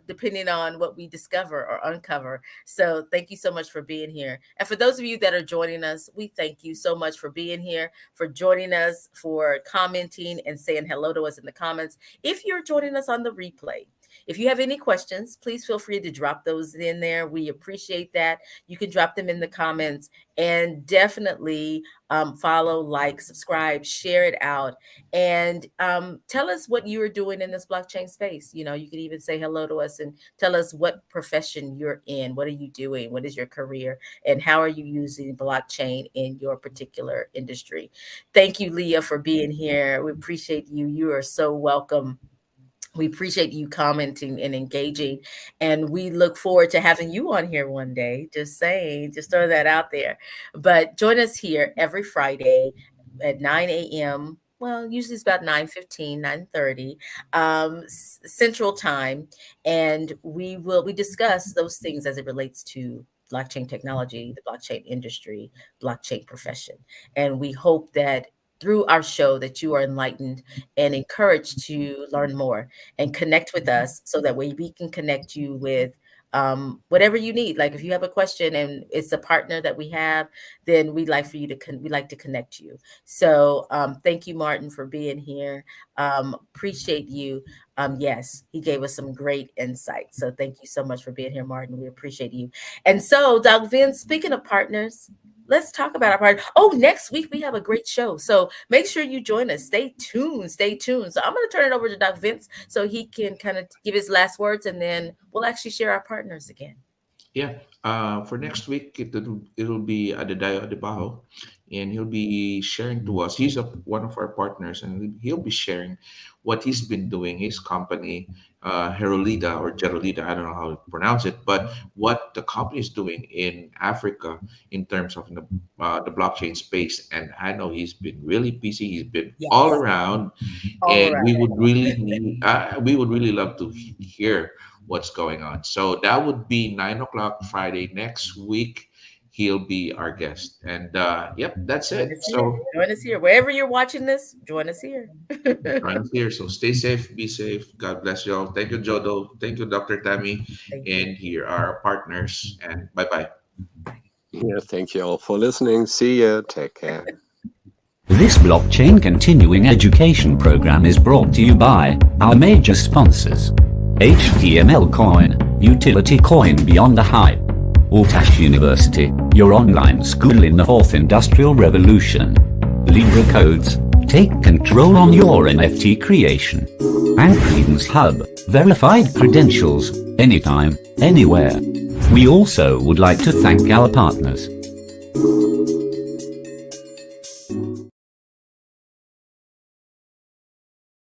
depending on what we discover or uncover. So thank you so much for being here. And for those of you that are joining us, we thank you so much for being here, for joining us, for commenting and saying hello to us in the comments. If you're joining us on the replay, if you have any questions, please feel free to drop those in there. We appreciate that. You can drop them in the comments, and definitely follow, like, subscribe, share it out, and tell us what you are doing in this blockchain space. You can even say hello to us and tell us what profession you're in. What are you doing? What is your career? And how are you using blockchain in your particular industry? Thank you, Leah, for being here. We appreciate you. You are so welcome. We appreciate you commenting and engaging, and we look forward to having you on here one day. Just saying, just throw that out there. But join us here every Friday at 9 a.m. Well, usually it's about 9:15, 9:30 Central Time, and we discuss those things as it relates to blockchain technology, the blockchain industry, blockchain profession. And we hope that through our show that you are enlightened and encouraged to learn more and connect with us, so that way we can connect you with whatever you need. Like if you have a question and it's a partner that we have, then we'd like for you to we'd like to connect you. So thank you, Martin, for being here. Appreciate you. Yes, he gave us some great insight. So thank you so much for being here, Martin. We appreciate you. And so, Doc Vince, speaking of partners, let's talk about our part. Oh, next week we have a great show. So make sure you join us. Stay tuned. Stay tuned. So I'm going to turn it over to Doc Vince so he can kind of give his last words, and then we'll actually share our partners again. Yeah. For next week, it'll be Adedayo Adebayo, and he'll be sharing to us. He's one of our partners, and he'll be sharing what he's been doing, his company, Herolida or Gerolida, I don't know how to pronounce it, but what the company is doing in Africa in terms of the blockchain space. And I know he's been really busy. He's been all around, and we would really love to hear what's going on. So that would be 9 o'clock Friday next week. He'll be our guest. And yep, that's it. So join us here. Wherever you're watching this, join us here. join us here. So stay safe, be safe. God bless you all. Thank you, Jodo. Thank you, Dr. Tammy. And here are our partners. And bye-bye. Yeah, thank you all for listening. See ya. Take care. This blockchain continuing education program is brought to you by our major sponsors: HTML Coin, Utility Coin Beyond the Hype; Althash University, your online school in the fourth industrial revolution; Libra Codes, take control on your NFT creation; and Credence Hub, verified credentials, anytime, anywhere. We also would like to thank our partners: